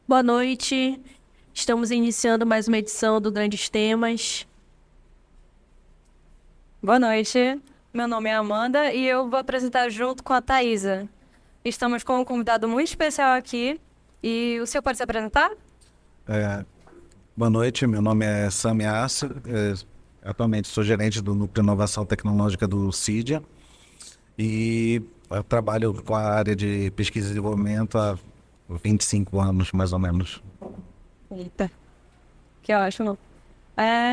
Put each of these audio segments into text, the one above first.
Boa noite. Estamos iniciando mais uma edição do Grandes Temas. Boa noite, meu nome é Amanda e eu vou apresentar junto com a Thaisa. Estamos com um convidado muito especial aqui e o senhor pode se apresentar? É, Boa noite, meu nome é Sami Assi, atualmente sou gerente do Núcleo de Inovação Tecnológica do CIDIA e eu trabalho com a área de pesquisa e desenvolvimento há 25 anos, mais ou menos. Eita, que ótimo.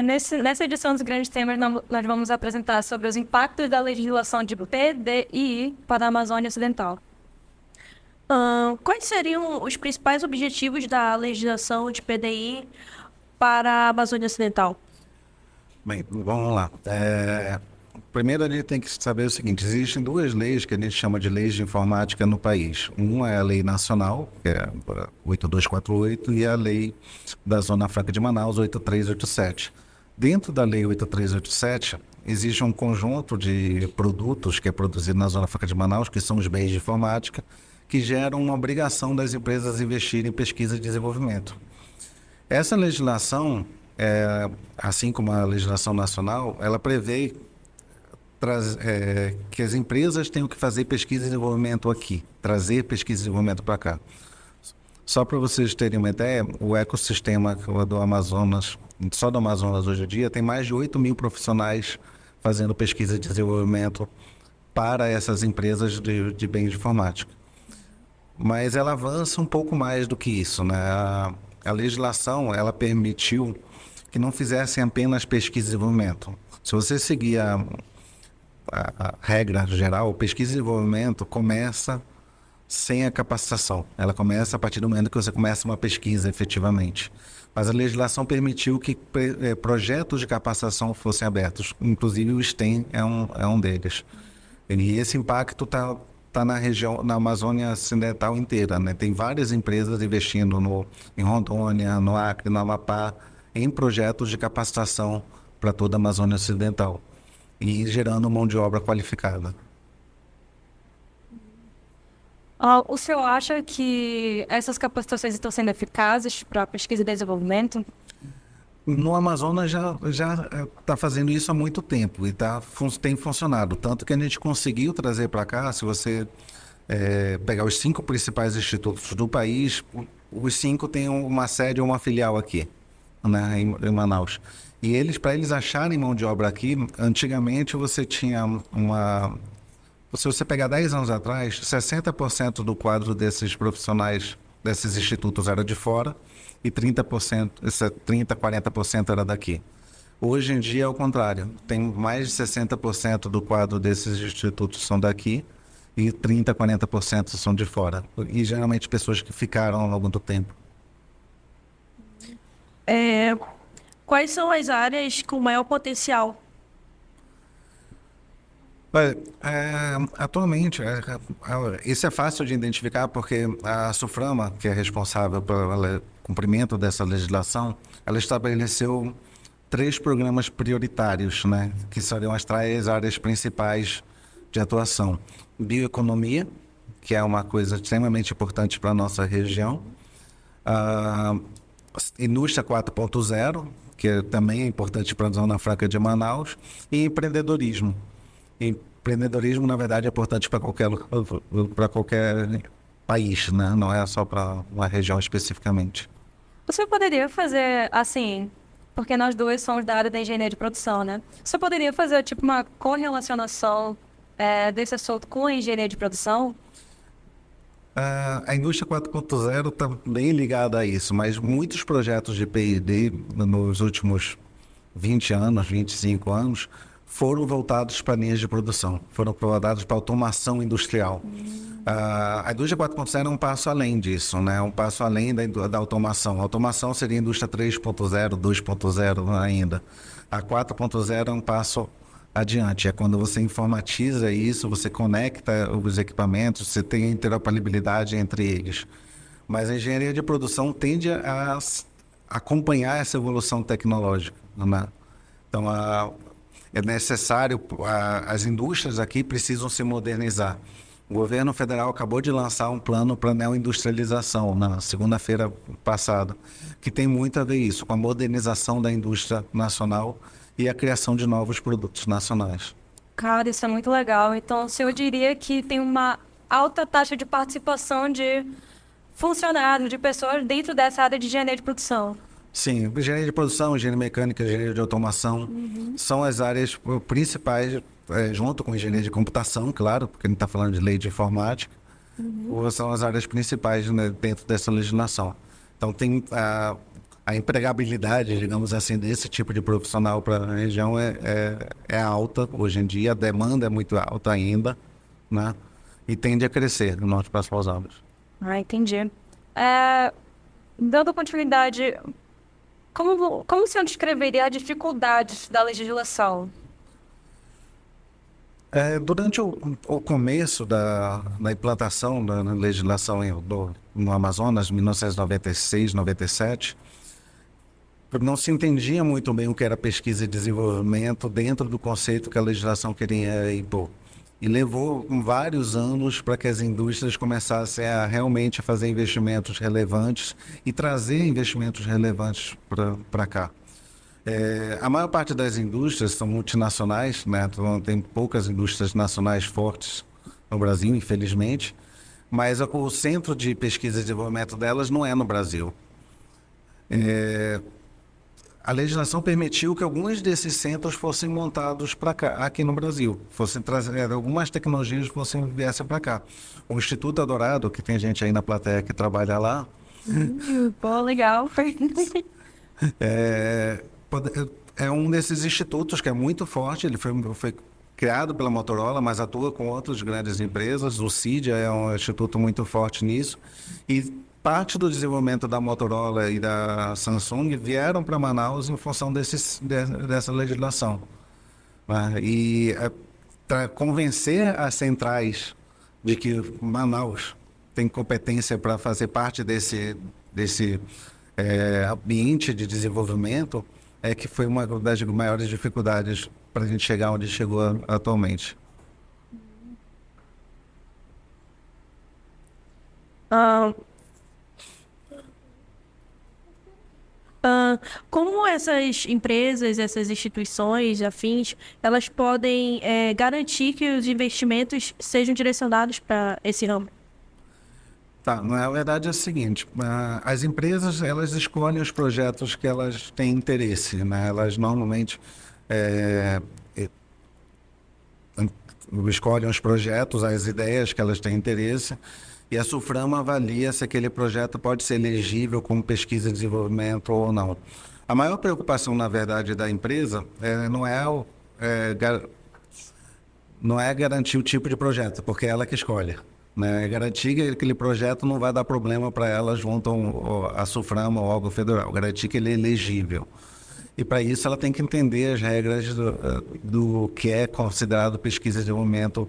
Nessa edição dos Grandes Temas, nós vamos apresentar sobre os impactos da legislação de PDI para a Amazônia Ocidental. Quais seriam os principais objetivos da legislação de PDI para a Amazônia Ocidental? Bem, vamos lá. Primeiro a gente tem que saber o seguinte, existem duas leis que a gente chama de leis de informática no país. Uma é a lei nacional, que é a 8248, e a lei da Zona Franca de Manaus, 8387. Dentro da lei 8387, existe um conjunto de produtos que é produzido na Zona Franca de Manaus, que são os bens de informática, que geram uma obrigação das empresas investirem em pesquisa e desenvolvimento. Essa legislação, assim como a legislação nacional, ela prevê que as empresas tenham que fazer pesquisa e desenvolvimento aqui, trazer pesquisa e desenvolvimento para cá. Só para vocês terem uma ideia, o ecossistema do Amazonas, só do Amazonas hoje em dia, tem mais de 8 mil profissionais fazendo pesquisa e desenvolvimento para essas empresas de bens de informática. Mas ela avança um pouco mais do que isso, né? A legislação, ela permitiu que não fizessem apenas pesquisa e desenvolvimento. Se você seguir a regra geral, pesquisa e desenvolvimento começa sem a capacitação. Ela começa a partir do momento que você começa uma pesquisa efetivamente. Mas a legislação permitiu que projetos de capacitação fossem abertos. Inclusive o STEM é um deles. E esse impacto está na região, na Amazônia Ocidental inteira, né? Tem várias empresas investindo em Rondônia, no Acre, no Amapá, em projetos de capacitação para toda a Amazônia Ocidental e gerando mão de obra qualificada. O senhor acha que essas capacitações estão sendo eficazes para pesquisa e desenvolvimento? No Amazonas já está fazendo isso há muito tempo e tem funcionado. Tanto que a gente conseguiu trazer para cá, se você pegar os 5 principais institutos do país, os 5 têm uma sede ou uma filial aqui, né, em Manaus. E para eles acharem mão de obra aqui, antigamente você tinha se você pegar 10 anos atrás, 60% do quadro desses profissionais, desses institutos era de fora e 30%, 40% era daqui. Hoje em dia é o contrário. Tem mais de 60% do quadro desses institutos são daqui e 30%, 40% são de fora. E geralmente pessoas que ficaram ao longo do tempo. Quais são as áreas com maior potencial? Olha, atualmente, isso é fácil de identificar porque a SUFRAMA, que é responsável pelo cumprimento dessa legislação, ela estabeleceu 3 programas prioritários, né, que seriam as 3 áreas principais de atuação. Bioeconomia, que é uma coisa extremamente importante para a nossa região. A Indústria 4.0, que também é importante para a Zona Franca de Manaus. E empreendedorismo. Empreendedorismo, na verdade, é importante para qualquer país, né? Não é só para uma região especificamente. O senhor poderia fazer assim, porque nós dois somos da área da engenharia de produção, né? O senhor poderia fazer tipo uma correlacionação desse assunto com a engenharia de produção? A indústria 4.0 está bem ligada a isso, mas muitos projetos de P&D nos últimos 20 anos, 25 anos, foram voltados para linhas de produção, foram voltados para automação industrial. A indústria 4.0 é um passo além disso, né? Um passo além da automação. A automação seria a indústria 3.0, 2.0 ainda. A 4.0 é um passo adiante, é quando você informatiza isso, você conecta os equipamentos, você tem interoperabilidade entre eles. Mas a engenharia de produção tende a acompanhar essa evolução tecnológica, né? Então, é necessário, as indústrias aqui precisam se modernizar. O governo federal acabou de lançar um plano para neoindustrialização na segunda-feira passada, que tem muito a ver isso, com a modernização da indústria nacional e a criação de novos produtos nacionais. Cara, isso é muito legal. Então, se eu diria que tem uma alta taxa de participação de funcionários, de pessoas dentro dessa área de engenharia de produção. Sim, engenharia de produção, engenharia mecânica, engenharia de automação são as áreas principais, junto com engenharia de computação, claro, porque a gente está falando de lei de informática, são as áreas principais, né, dentro dessa legislação. Então, tem a empregabilidade, digamos assim, desse tipo de profissional para a região é alta hoje em dia, a demanda é muito alta ainda, né, e tende a crescer nos próximos anos. Ah, entendi. Dando continuidade, como o senhor descreveria as dificuldades da legislação? Durante o começo da implantação da legislação no Amazonas, 1996, 97, não se entendia muito bem o que era pesquisa e desenvolvimento dentro do conceito que a legislação queria impor. E levou vários anos para que as indústrias começassem a realmente fazer investimentos relevantes e trazer investimentos relevantes para cá. A maior parte das indústrias são multinacionais, né? Então, tem poucas indústrias nacionais fortes no Brasil, infelizmente, mas o centro de pesquisa e desenvolvimento delas não é no Brasil. A legislação permitiu que alguns desses centros fossem montados para cá, aqui no Brasil, fossem trazer algumas tecnologias viessem para cá. O Instituto Adorado, que tem gente aí na plateia que trabalha lá, Pô, legal. é um desses institutos que é muito forte. Ele foi criado pela Motorola, mas atua com outras grandes empresas. O CIDIA é um instituto muito forte nisso. E parte do desenvolvimento da Motorola e da Samsung vieram para Manaus em função dessa legislação, né? E para convencer as centrais de que Manaus tem competência para fazer parte desse ambiente de desenvolvimento, que foi uma das maiores dificuldades para a gente chegar onde chegou atualmente. Como essas empresas, essas instituições afins, elas podem garantir que os investimentos sejam direcionados para esse ramo? Tá, na verdade é o seguinte, as empresas, elas escolhem os projetos que elas têm interesse, né? Elas normalmente escolhem os projetos, as ideias que elas têm interesse, e a Sulframa avalia se aquele projeto pode ser elegível como pesquisa e desenvolvimento ou não. A maior preocupação, na verdade, da empresa não é garantir o tipo de projeto, porque é ela que escolhe, né? É garantir que aquele projeto não vai dar problema para ela junto à Sulframa ou ao órgão federal, garantir que ele é elegível. E para isso ela tem que entender as regras do que é considerado pesquisa e desenvolvimento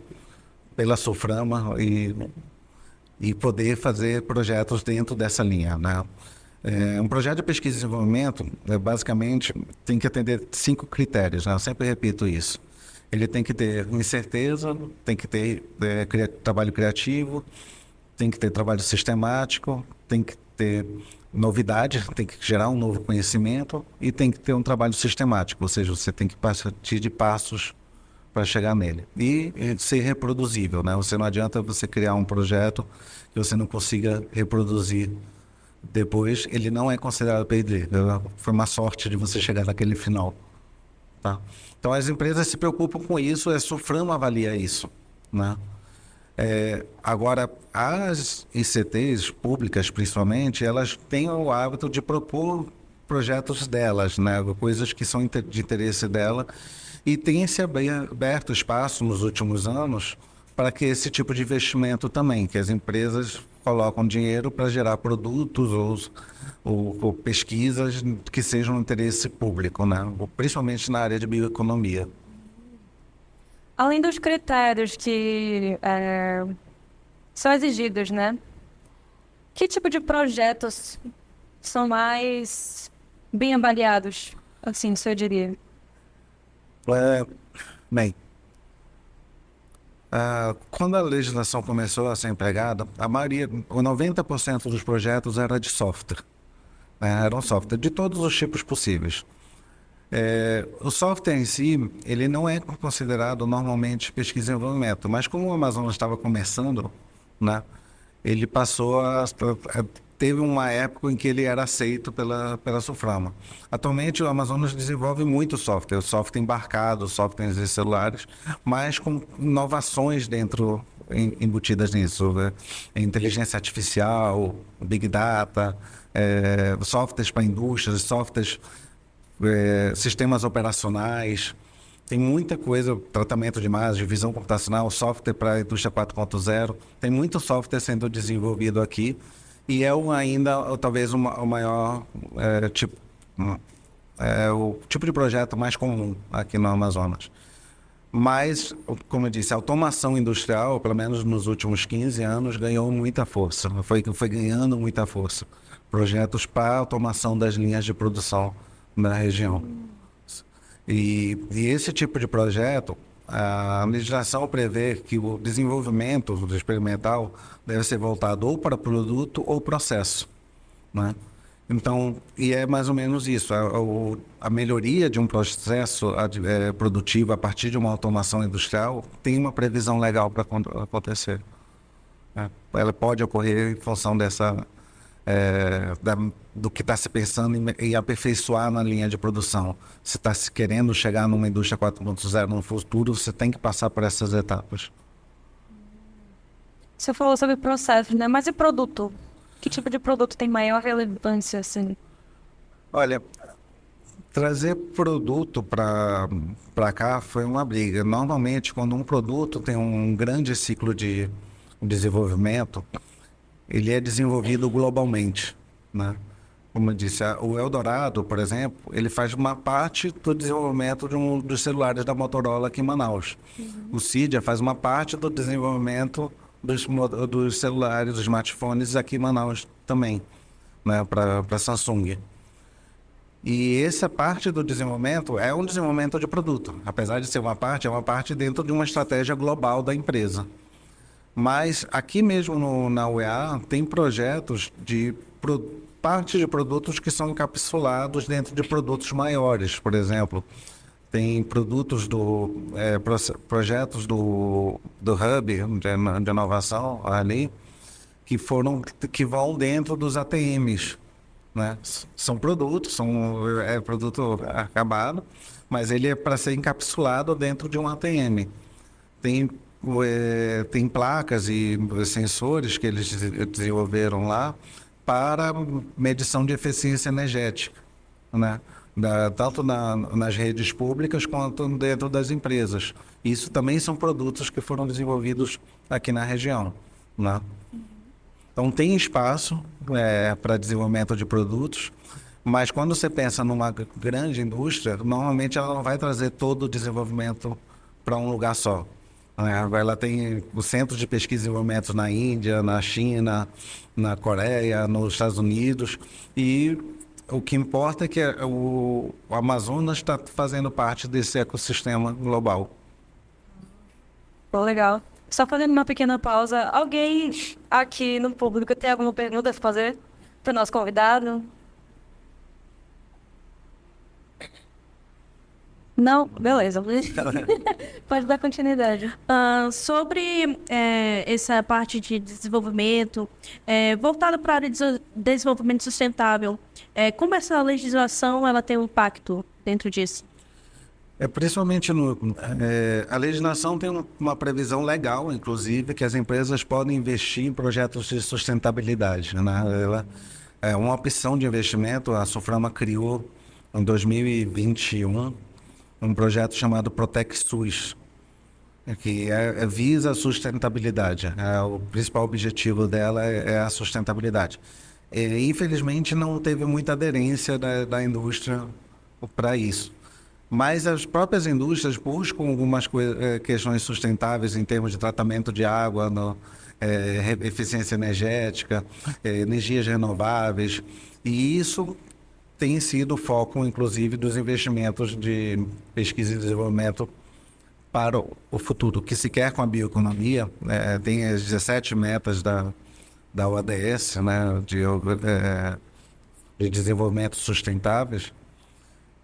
pela Sulframa e poder fazer projetos dentro dessa linha, né? Um projeto de pesquisa e desenvolvimento, basicamente, tem que atender 5 critérios, né? Eu sempre repito isso. Ele tem que ter incerteza, tem que ter trabalho criativo, tem que ter trabalho sistemático, tem que ter novidade, tem que gerar um novo conhecimento e tem que ter um trabalho sistemático, ou seja, você tem que partir de passos para chegar nele. E ser reproduzível, né? Não adianta você criar um projeto que você não consiga reproduzir depois, ele não é considerado P&D. Foi uma sorte de você chegar naquele final, tá? Então as empresas se preocupam com isso, a Sulframa avalia isso, né? Agora, as ICTs públicas, principalmente, elas têm o hábito de propor projetos delas, né? Coisas que são de interesse dela, e tem se aberto espaço nos últimos anos para que esse tipo de investimento também, que as empresas colocam dinheiro para gerar produtos ou pesquisas que sejam de interesse público, né? Principalmente na área de bioeconomia. Além dos critérios que são exigidos, né? Que tipo de projetos são mais bem avaliados, assim, o senhor diria? Bem, Quando a legislação começou a ser empregada, a maioria, o 90% dos projetos era de software, né? Eram software de todos os tipos possíveis. O software em si, ele não é considerado normalmente pesquisa e desenvolvimento, mas como o Amazonas estava começando, né, ele passou teve uma época em que ele era aceito pela Suframa. Atualmente o Amazonas desenvolve muito software embarcado, softwares de celulares, mas com inovações embutidas nisso, né? Inteligência artificial, Big Data, softwares para indústrias, softwares, sistemas operacionais. Tem muita coisa, tratamento de imagem, visão computacional, software para a indústria 4.0. Tem muito software sendo desenvolvido aqui e ainda talvez o maior o tipo de projeto mais comum aqui no Amazonas. Mas, como eu disse, a automação industrial, pelo menos nos últimos 15 anos, ganhou muita força. Foi ganhando muita força. Projetos para automação das linhas de produção na região. E esse tipo de projeto, a legislação prevê que o desenvolvimento do experimental deve ser voltado ou para produto ou processo, né? Então, e é mais ou menos isso. A melhoria de um processo produtivo a partir de uma automação industrial tem uma previsão legal para acontecer, né? Ela pode ocorrer em função do que está se pensando em aperfeiçoar na linha de produção. Se está se querendo chegar numa indústria 4.0 no futuro, você tem que passar por essas etapas. Você falou sobre processo, né? Mas e produto? Que tipo de produto tem maior relevância, assim? Olha, trazer produto para cá foi uma briga. Normalmente, quando um produto tem um grande ciclo de desenvolvimento, ele é desenvolvido globalmente, né? Como eu disse, o Eldorado, por exemplo, ele faz uma parte do desenvolvimento dos celulares da Motorola aqui em Manaus. O Cydia faz uma parte do desenvolvimento dos celulares, dos smartphones aqui em Manaus também, né, para Samsung. E essa parte do desenvolvimento é um desenvolvimento de produto. Apesar de ser uma parte, é uma parte dentro de uma estratégia global da empresa. Mas aqui mesmo na UEA tem projetos de parte de produtos que são encapsulados dentro de produtos maiores. Por exemplo, tem produtos projetos do Hub de inovação ali que vão dentro dos ATMs, né? São produtos, é produto acabado, mas ele é para ser encapsulado dentro de um ATM. Tem placas e sensores que eles desenvolveram lá para medição de eficiência energética, né? Tanto nas redes públicas quanto dentro das empresas. Isso também são produtos que foram desenvolvidos aqui na região, né? Então tem espaço para desenvolvimento de produtos, mas quando você pensa numa grande indústria, normalmente ela não vai trazer todo o desenvolvimento para um lugar só. Ela tem o centro de pesquisa e desenvolvimento na Índia, na China, na Coreia, nos Estados Unidos, e o que importa é que o Amazonas está fazendo parte desse ecossistema global. Bom, legal. Só fazendo uma pequena pausa, alguém aqui no público tem alguma pergunta a fazer para o nosso convidado? Não? Beleza. Pode dar continuidade. Sobre essa parte de desenvolvimento, voltada para a área de desenvolvimento sustentável, como essa legislação ela tem um impacto dentro disso? Principalmente a legislação tem uma previsão legal, inclusive, que as empresas podem investir em projetos de sustentabilidade, né? Ela é uma opção de investimento. A Suframa criou em 2021 um projeto chamado Protec SUS, que visa a sustentabilidade. O principal objetivo dela é a sustentabilidade. Infelizmente, não teve muita aderência da indústria para isso. Mas as próprias indústrias buscam algumas questões sustentáveis em termos de tratamento de água, eficiência energética, energias renováveis, e isso tem sido o foco, inclusive, dos investimentos de pesquisa e desenvolvimento para o futuro. O que se quer com a bioeconomia, tem as 17 metas da ODS, né, de desenvolvimento sustentáveis,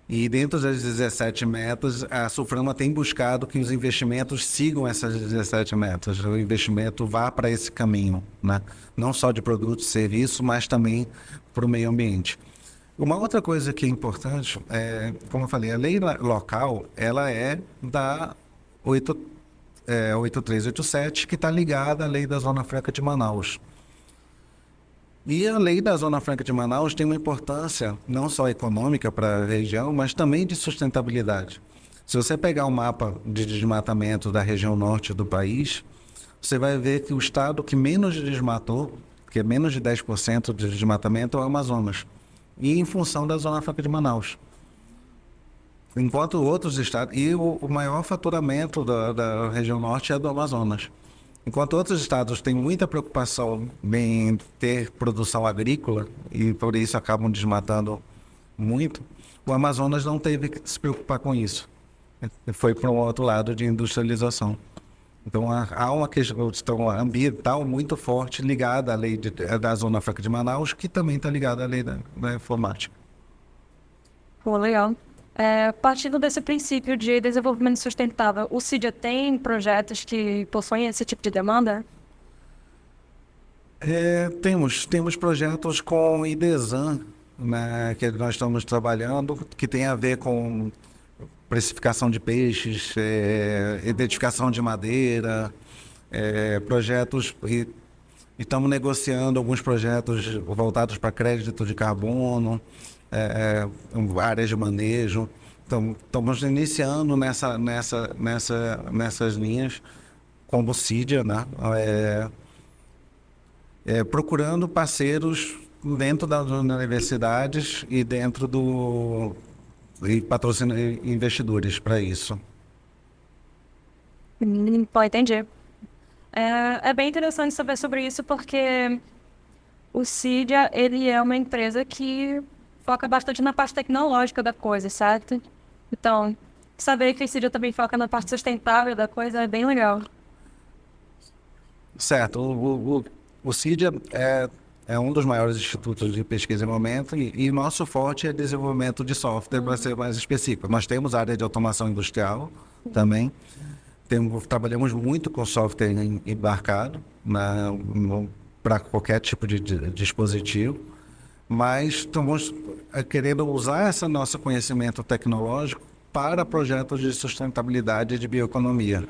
e dentro das 17 metas, a Sulframa tem buscado que os investimentos sigam essas 17 metas, o investimento vá para esse caminho, né? Não só de produtos e serviços, mas também para o meio ambiente. Uma outra coisa que é importante, como eu falei, a lei local, ela é da 8387, que está ligada à lei da Zona Franca de Manaus. E a lei da Zona Franca de Manaus tem uma importância não só econômica para a região, mas também de sustentabilidade. Se você pegar o mapa de desmatamento da região norte do país, você vai ver que o estado que menos desmatou, que é menos de 10% de desmatamento, é o Amazonas. E em função da Zona Franca de Manaus. Enquanto outros estados... E o maior faturamento da região norte é do Amazonas. Enquanto outros estados têm muita preocupação em ter produção agrícola e por isso acabam desmatando muito, o Amazonas não teve que se preocupar com isso. Foi para um outro lado de industrialização. Então há uma questão ambiental muito forte ligada à lei da Zona Franca de Manaus, que também está ligada à lei da informática. Pô, legal. Partindo desse princípio de desenvolvimento sustentável, o CIDIA tem projetos que possuem esse tipo de demanda? Temos projetos com IDESAN, né, que nós estamos trabalhando, que tem a ver com precificação de peixes, identificação de madeira, projetos, e estamos negociando alguns projetos voltados para crédito de carbono, áreas de manejo. Então, estamos iniciando nessas linhas, como o CIDIA, né? Procurando parceiros dentro das universidades e dentro e patrocinando investidores para isso. Pô, entendi. É bem interessante saber sobre isso, porque o CIDIA, ele é uma empresa que foca bastante na parte tecnológica da coisa, certo? Então, saber que o CIDIA também foca na parte sustentável da coisa é bem legal. Certo. O CIDIA é um dos maiores institutos de pesquisa no momento e nosso forte é desenvolvimento de software, para ser mais específico. Nós temos área de automação industrial também. Trabalhamos muito com software embarcado para qualquer tipo de dispositivo, mas estamos querendo usar esse nosso conhecimento tecnológico para projetos de sustentabilidade e de bioeconomia.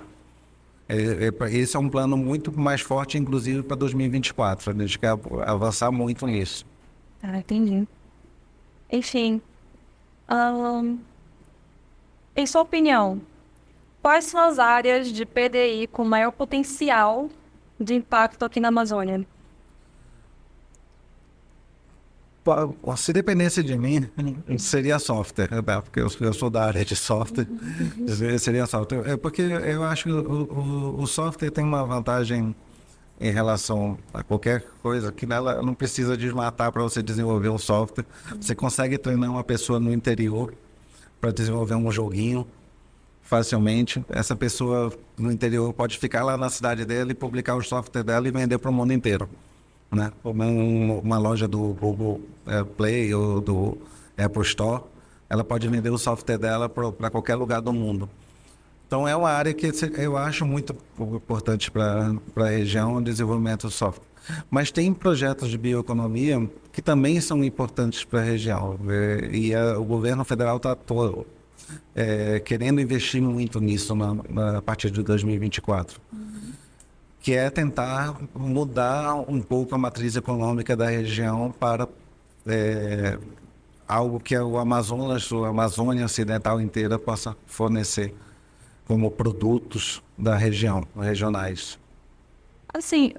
Esse é um plano muito mais forte, inclusive, para 2024. A gente quer avançar muito nisso. Entendi. Enfim, em sua opinião, quais são as áreas de PDI com maior potencial de impacto aqui na Amazônia? Se dependesse de mim, seria software, né? Porque eu sou da área de software, seria software. Porque eu acho que o software tem uma vantagem em relação a qualquer coisa, que ela não precisa desmatar para você desenvolver um software. Você consegue treinar uma pessoa no interior para desenvolver um joguinho facilmente. Essa pessoa no interior pode ficar lá na cidade dela e publicar o software dela e vender para o mundo inteiro, né? Uma loja do Google Play ou do Apple Store, ela pode vender o software dela para qualquer lugar do mundo. Então é uma área que eu acho muito importante para a região, o desenvolvimento do software. Mas tem projetos de bioeconomia que também são importantes para a região. O governo federal está querendo investir muito nisso a partir de 2024. Que é tentar mudar um pouco a matriz econômica da região para algo que o Amazonas, a Amazônia Ocidental inteira possa fornecer como produtos da região, regionais. Assim,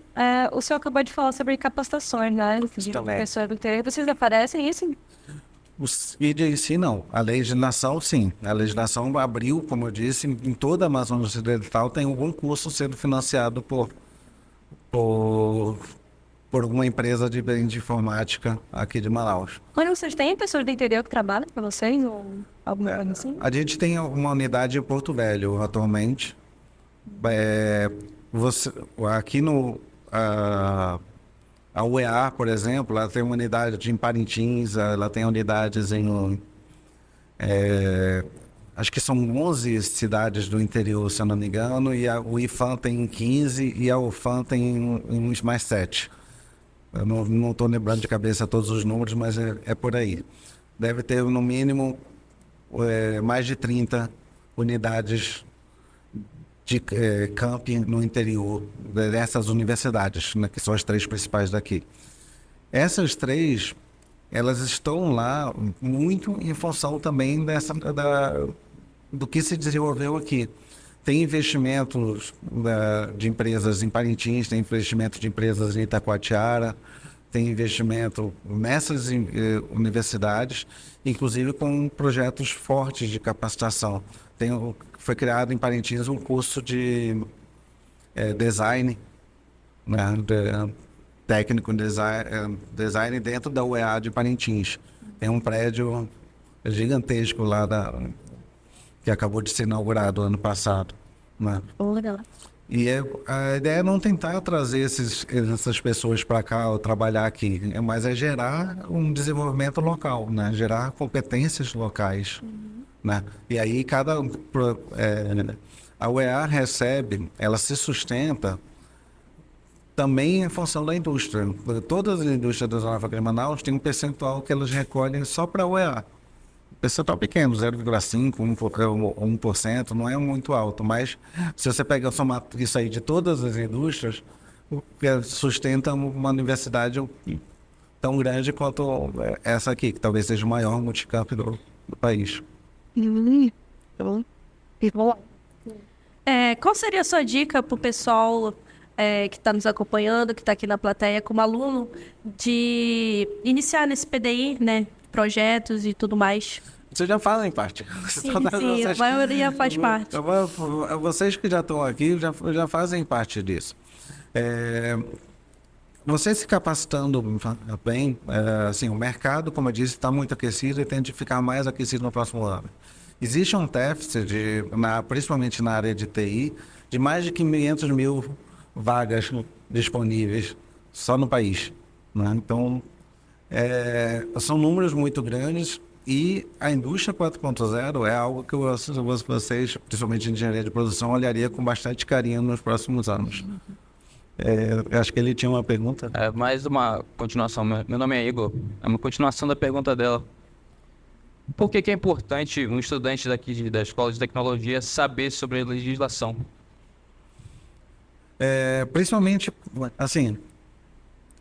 o senhor acabou de falar sobre capacitações, né? De pessoas do interior. Vocês aparecem isso? O CIDIA em si, não. A legislação, sim. A legislação abriu, como eu disse, em toda a Amazônia Ocidental tem algum curso sendo financiado por por uma empresa de informática aqui de Manaus. Quando vocês têm pessoas do interior que trabalham para vocês ou alguma coisa assim? A gente tem uma unidade em Porto Velho atualmente. Aqui a UEA, por exemplo, ela tem uma unidade em Parintins, ela tem unidades acho que são 11 cidades do interior, se eu não me engano, e o IFAM tem 15 e a UFAM tem uns mais 7. Eu não estou lembrando de cabeça todos os números, mas é por aí. Deve ter, no mínimo, mais de 30 unidades de camping no interior dessas universidades, né, que são as 3 principais daqui. Essas 3, elas estão lá muito em função também do que se desenvolveu aqui. Tem investimentos de empresas em Parintins, tem investimento de empresas em Itacoatiara, tem investimento nessas universidades, inclusive com projetos fortes de capacitação. Foi criado em Parintins um curso de design, né, técnico em design dentro da UEA de Parintins. Tem um prédio gigantesco lá que acabou de ser inaugurado ano passado, né? E a ideia é não tentar trazer essas pessoas para cá ou trabalhar aqui, mas é gerar um desenvolvimento local, né? Gerar competências locais, né? E aí a UEA ela se sustenta também em função da indústria. Todas as indústrias da Zona Franca de Manaus têm um percentual que elas recolhem só para a UEA. Percentual pequeno, 0,5%, 1%, não é muito alto, mas se você pegar somar isso aí de todas as indústrias, sustenta uma universidade tão grande quanto essa aqui, que talvez seja o maior multicamp do país. Qual seria a sua dica para o pessoal que está nos acompanhando, que está aqui na plateia como aluno, de iniciar nesse PDI, né? Projetos e tudo mais? Vocês já fazem parte. Sim, a maioria faz parte. Vocês que já estão aqui já fazem parte disso. Você se capacitando bem, assim, o mercado, como eu disse, está muito aquecido e tende a ficar mais aquecido no próximo ano. Existe um déficit, principalmente na área de TI, de mais de 500 mil vagas disponíveis só no país, né? Então, são números muito grandes e a indústria 4.0 é algo que vocês, principalmente em engenharia de produção, olharia com bastante carinho nos próximos anos. Acho que ele tinha uma pergunta. Mais uma continuação. Meu nome é Igor. É uma continuação da pergunta dela. Por que é importante um estudante daqui da Escola de Tecnologia saber sobre a legislação? Principalmente, assim,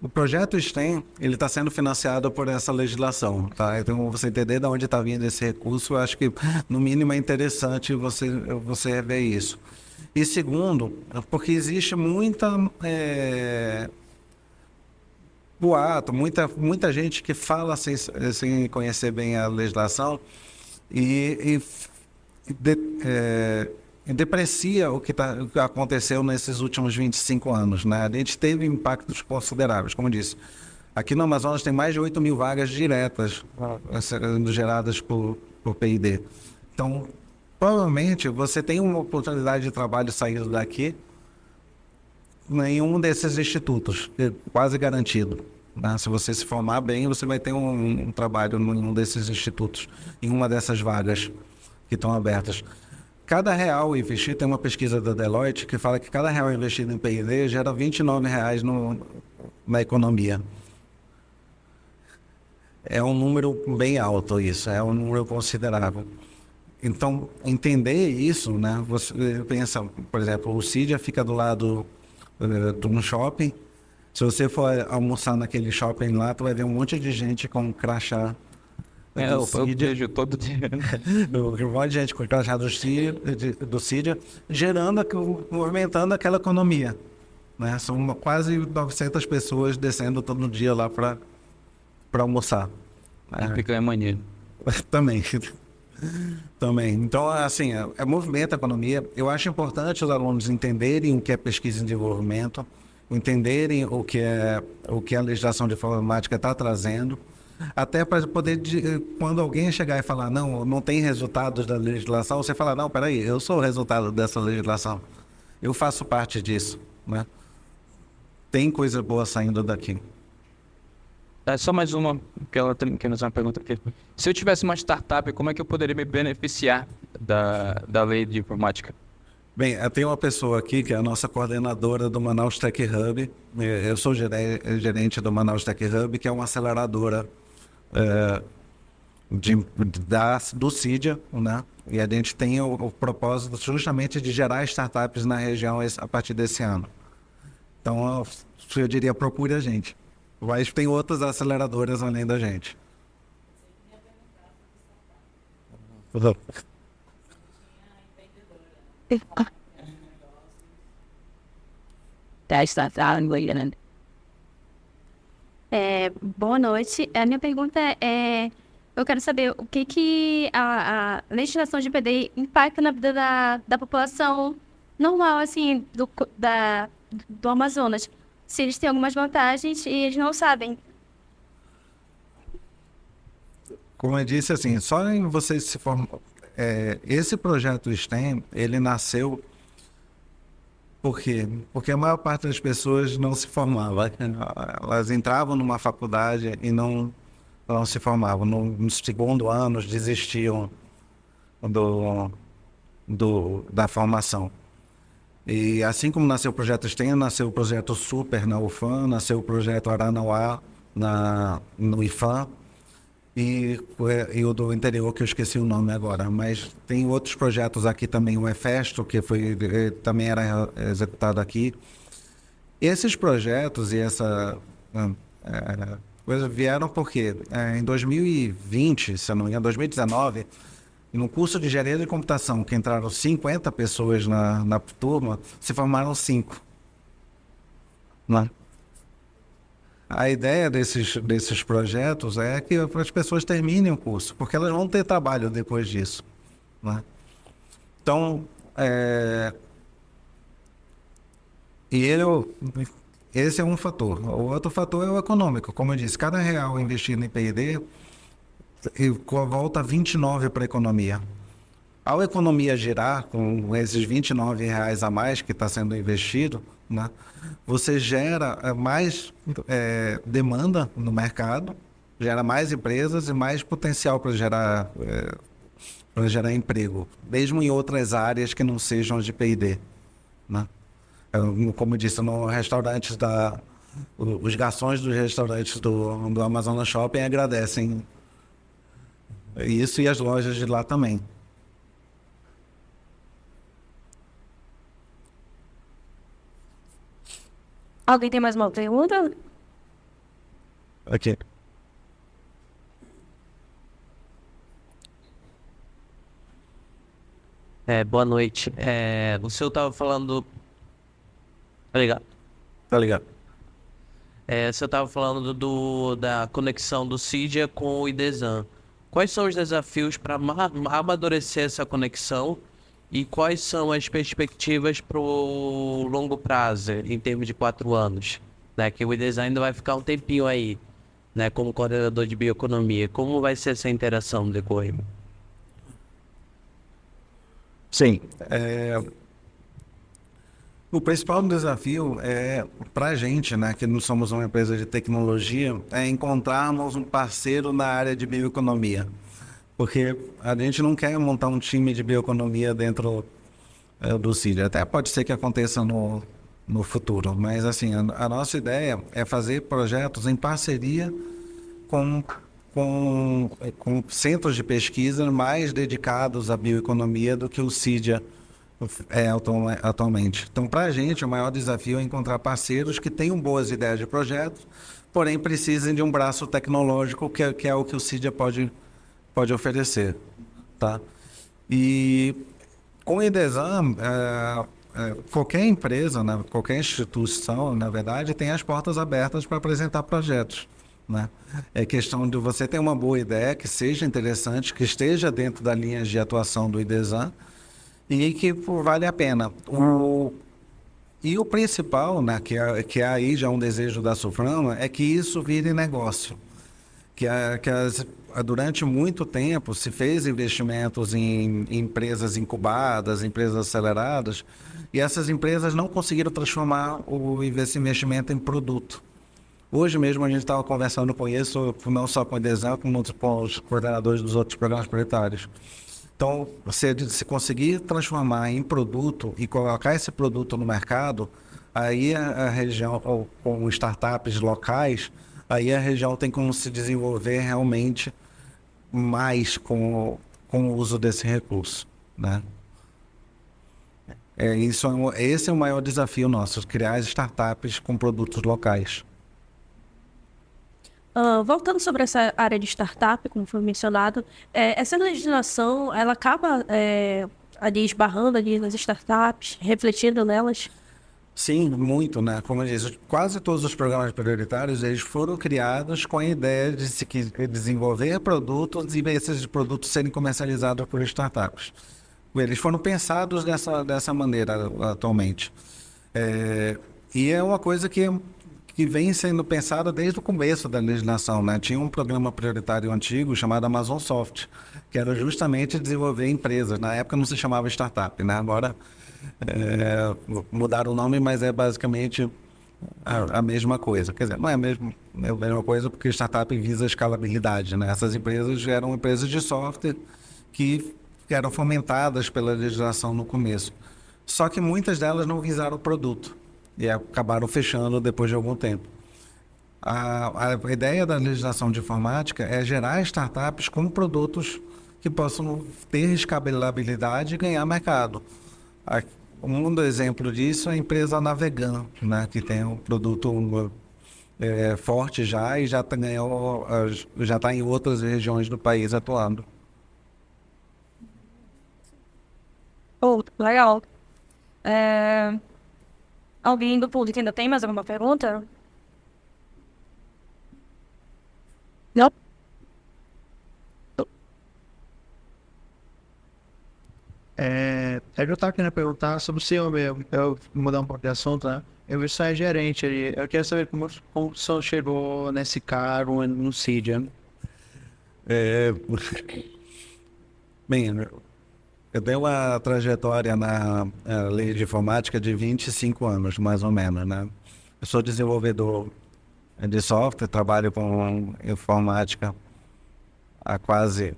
o projeto STEM, ele está sendo financiado por essa legislação, tá? Então, você entender de onde está vindo esse recurso, eu acho que, no mínimo, é interessante você ver isso. E segundo, porque existe muita boato, muita gente que fala sem conhecer bem a legislação e deprecia o que aconteceu nesses últimos 25 anos, né? A gente teve impactos consideráveis, como eu disse. Aqui no Amazonas tem mais de 8 mil vagas diretas sendo geradas por P&D. Então, provavelmente, você tem uma oportunidade de trabalho saindo daqui em um desses institutos, quase garantido, né? Se você se formar bem, você vai ter um trabalho em um desses institutos, em uma dessas vagas que estão abertas. Cada real investido, tem uma pesquisa da Deloitte que fala que cada real investido em P&D gera R$29 na economia. É um número bem alto isso, é um número considerável. Então, entender isso, né? Você pensa, por exemplo, o Cydia fica do lado de um shopping. Se você for almoçar naquele shopping lá, tu vai ver um monte de gente com crachá. Eu vejo todo dia. Um monte de gente com crachá do Cydia, movimentando aquela economia, né? São quase 900 pessoas descendo todo dia lá para almoçar. Fica maneiro. Também. Então, assim, movimenta a economia. Eu acho importante os alunos entenderem o que é pesquisa e desenvolvimento. entenderem o que a legislação de informática está trazendo, até para poder, quando alguém chegar e falar, não tem resultados da legislação, você fala, não, peraí, eu sou o resultado dessa legislação, eu faço parte disso, né? Tem coisa boa saindo daqui. Só mais uma, que ela tem que fazer uma pergunta aqui. Se eu tivesse uma startup, como é que eu poderia me beneficiar da lei de informática? Bem, tem uma pessoa aqui que é a nossa coordenadora do Manaus Tech Hub. Eu sou gerente do Manaus Tech Hub, que é uma aceleradora do CIDIA, né? E a gente tem o propósito justamente de gerar startups na região a partir desse ano. Então, eu diria, procure a gente. Mas tem outras aceleradoras além da gente. Boa noite. A minha pergunta eu quero saber o que a legislação de PD impacta na vida da população normal, assim, do Amazonas. Se eles têm algumas vantagens e eles não sabem. Como eu disse, assim, só em você se formar... esse projeto STEM, ele nasceu... Por quê? Porque a maior parte das pessoas não se formava. Elas entravam numa faculdade e não se formavam. No segundo ano, desistiam da formação. E assim como nasceu o projeto STEM, nasceu o projeto Super na UFAM, nasceu o projeto Aranauá no IFAM, e o do interior, que eu esqueci o nome agora. Mas tem outros projetos aqui também, o EFESTO, que também era executado aqui. Esses projetos e essa coisa vieram porque em 2020, se eu não me engano, 2019, no curso de engenharia de computação, que entraram 50 pessoas na turma, se formaram 5. Né? A ideia desses projetos é que as pessoas terminem o curso, porque elas vão ter trabalho depois disso. Né? Então, esse é um fator. O outro fator é o econômico. Como eu disse, cada real investido em P&D volta 29 para a economia. Ao a economia girar com esses R$ 29 a mais que está sendo investido, né, você gera mais demanda no mercado, gera mais empresas e mais potencial para gerar emprego, mesmo em outras áreas que não sejam de P&D. Né? Como eu disse, no restaurantes os garçons dos restaurantes do Amazonas Shopping agradecem isso, e as lojas de lá também. Alguém tem mais uma pergunta? Aqui. Boa noite. O senhor estava falando... Tá ligado? Tá ligado. O senhor estava falando da conexão do CIDIA com o IDESAN. Quais são os desafios para amadurecer essa conexão e quais são as perspectivas para o longo prazo, em termos de 4 anos? Né? Que o IDESAN ainda vai ficar um tempinho aí, né, como coordenador de bioeconomia. Como vai ser essa interação no decorrer? Sim. O principal desafio para a gente, né, que não somos uma empresa de tecnologia, é encontrarmos um parceiro na área de bioeconomia. Porque a gente não quer montar um time de bioeconomia dentro do CIDIA. Até pode ser que aconteça no futuro, mas assim, a nossa ideia é fazer projetos em parceria com centros de pesquisa mais dedicados à bioeconomia do que o CIDIA atualmente. Então, para a gente, o maior desafio é encontrar parceiros que tenham boas ideias de projetos, porém precisem de um braço tecnológico, que é o que o CIDIA pode oferecer. Tá? E com o IDESAN, qualquer empresa, né, qualquer instituição, na verdade, tem as portas abertas para apresentar projetos. Né? É questão de você ter uma boa ideia, que seja interessante, que esteja dentro das linhas de atuação do IDESAN, e que vale a pena. E o principal, né, que é aí já um desejo da Suframa, é que isso vire negócio. Durante muito tempo se fez investimentos em empresas incubadas, empresas aceleradas, e essas empresas não conseguiram transformar esse investimento em produto. Hoje mesmo a gente estava conversando com isso, não só com o IDESAN, como com os coordenadores dos outros programas prioritários. Então, se conseguir transformar em produto e colocar esse produto no mercado, aí a região, com startups locais, aí a região tem como se desenvolver realmente mais com o uso desse recurso, né? Esse é o maior desafio nosso, criar startups com produtos locais. Voltando sobre essa área de startup, como foi mencionado, essa legislação, ela acaba ali esbarrando ali nas startups, refletindo nelas? Sim, muito, né? Como eu disse, quase todos os programas prioritários, eles foram criados com a ideia de se desenvolver produtos e esses produtos serem comercializados por startups. Eles foram pensados dessa maneira atualmente. E é uma coisa que vem sendo pensada desde o começo da legislação, né? Tinha um programa prioritário antigo chamado Amazon Soft, que era justamente desenvolver empresas. Na época não se chamava startup, né? Agora mudaram o nome, mas é basicamente a mesma coisa. Quer dizer, não é a mesma coisa porque startup visa escalabilidade, né? Essas empresas eram empresas de software que eram fomentadas pela legislação no começo. Só que muitas delas não visaram o produto e acabaram fechando depois de algum tempo. A ideia da legislação de informática é gerar startups com produtos que possam ter escalabilidade e ganhar mercado. Um exemplo disso é a empresa Navegan, né, que tem um produto forte já e já está em outras regiões do país atuando. Legal. Alguém do público ainda tem mais alguma pergunta? Não? Eu estava querendo perguntar sobre o senhor mesmo. Eu vou mudar um pouco de assunto, né? Eu vi que você é gerente ali. Eu quero saber como o senhor chegou nesse cargo no Cydia. Bem, eu tenho uma trajetória na lei de informática de 25 anos, mais ou menos, né? Eu sou desenvolvedor de software, trabalho com informática há quase...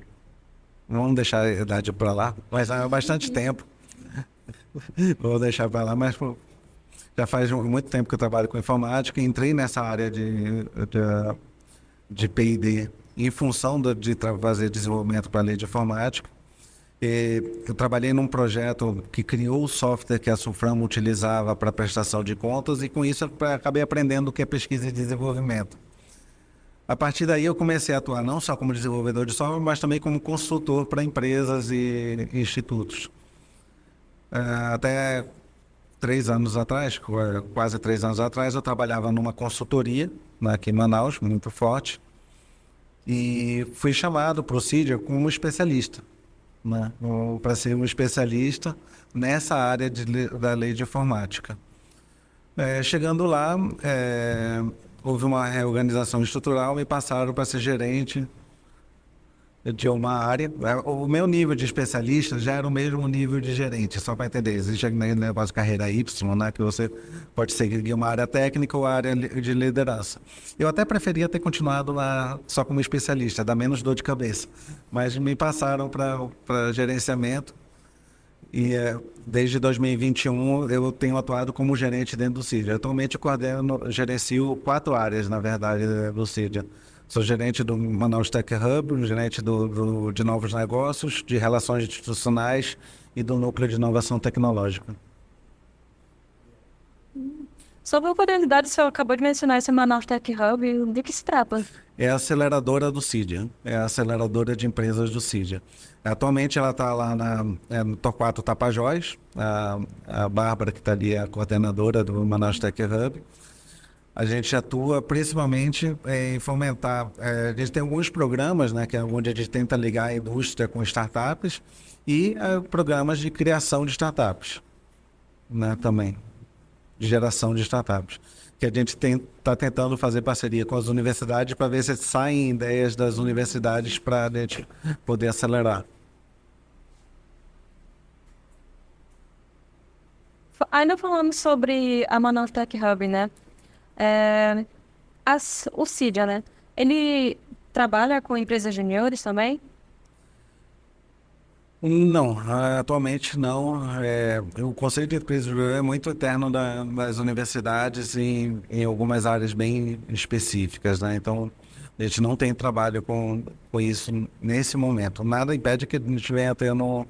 Vamos deixar a idade para lá, mas há bastante tempo. Vou deixar para lá, mas já faz muito tempo que eu trabalho com informática. Entrei nessa área de P&D em função de fazer desenvolvimento para a lei de informática. Eu trabalhei num projeto que criou o software que a Suframa utilizava para prestação de contas e com isso eu acabei aprendendo o que é pesquisa e desenvolvimento. A partir daí eu comecei a atuar não só como desenvolvedor de software, mas também como consultor para empresas e institutos. Até 3 anos atrás, quase 3 anos atrás, eu trabalhava numa consultoria aqui em Manaus, muito forte, e fui chamado para o Cydia como especialista, né? Para ser um especialista nessa área da lei de informática. Chegando lá, houve uma reorganização estrutural, me passaram para ser gerente de uma área. O meu nível de especialista já era o mesmo nível de gerente, só para entender. Existe aquele negócio de carreira Y, né, que você pode seguir uma área técnica ou área de liderança. Eu até preferia ter continuado lá só como especialista, dá menos dor de cabeça. Mas me passaram para gerenciamento e desde 2021 eu tenho atuado como gerente dentro do Cydia. Atualmente eu gerencio 4 áreas, na verdade, do Cydia. Sou gerente do Manaus Tech Hub, gerente de novos negócios, de relações institucionais e do núcleo de inovação tecnológica. Sobre a oportunidade, o senhor acabou de mencionar esse Manaus Tech Hub, de que se trata? É a aceleradora do Cydia, é a aceleradora de empresas do Cydia. Atualmente ela está lá no Torquato Tapajós, a Bárbara, que está ali, é a coordenadora do Manaus Tech Hub. A gente atua principalmente em fomentar, a gente tem alguns programas, né, que é onde a gente tenta ligar a indústria com startups e programas de criação de startups, né, também. de geração de startups. Que a gente está tentando fazer parceria com as universidades para ver se saem ideias das universidades para a gente poder acelerar. Ainda falando sobre a Manaus Tech Hub, né? O Cydia, né? Ele trabalha com empresas juniores também? Não, atualmente não. O conceito de empresa júnior é muito interno das universidades em algumas áreas bem específicas, né? Então, a gente não tem trabalho com isso nesse momento. Nada impede que a gente venha a ter no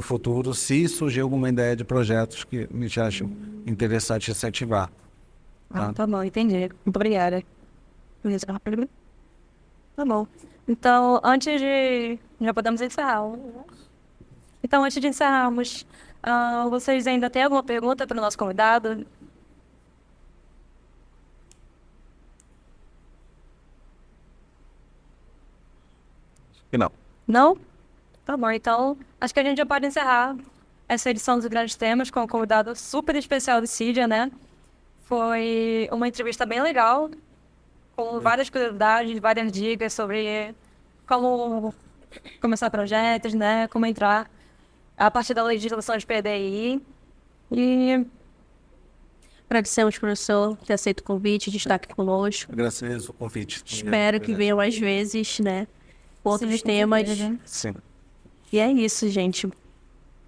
futuro, se surgir alguma ideia de projetos que a gente acha interessante incentivar. Tá? Tá bom, entendi. Muito obrigada. Tá bom. Então, já podemos encerrar. Então, antes de encerrarmos, vocês ainda têm alguma pergunta para o nosso convidado? E não. Não? Tá bom, então acho que a gente já pode encerrar essa edição dos Grandes Temas com um convidado super especial do Cydia, né? Foi uma entrevista bem legal, com várias curiosidades, várias dicas sobre como começar projetos, né? Como entrar a partir da legislação de PDI. E Agradecemos, professor, ter aceito o convite de estar aqui conosco. Agradeço o convite. Espero que venha mais vezes, né? Outros temas. Sim. E é isso, gente.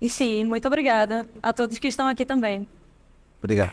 sim, muito obrigada a todos que estão aqui também. Obrigado.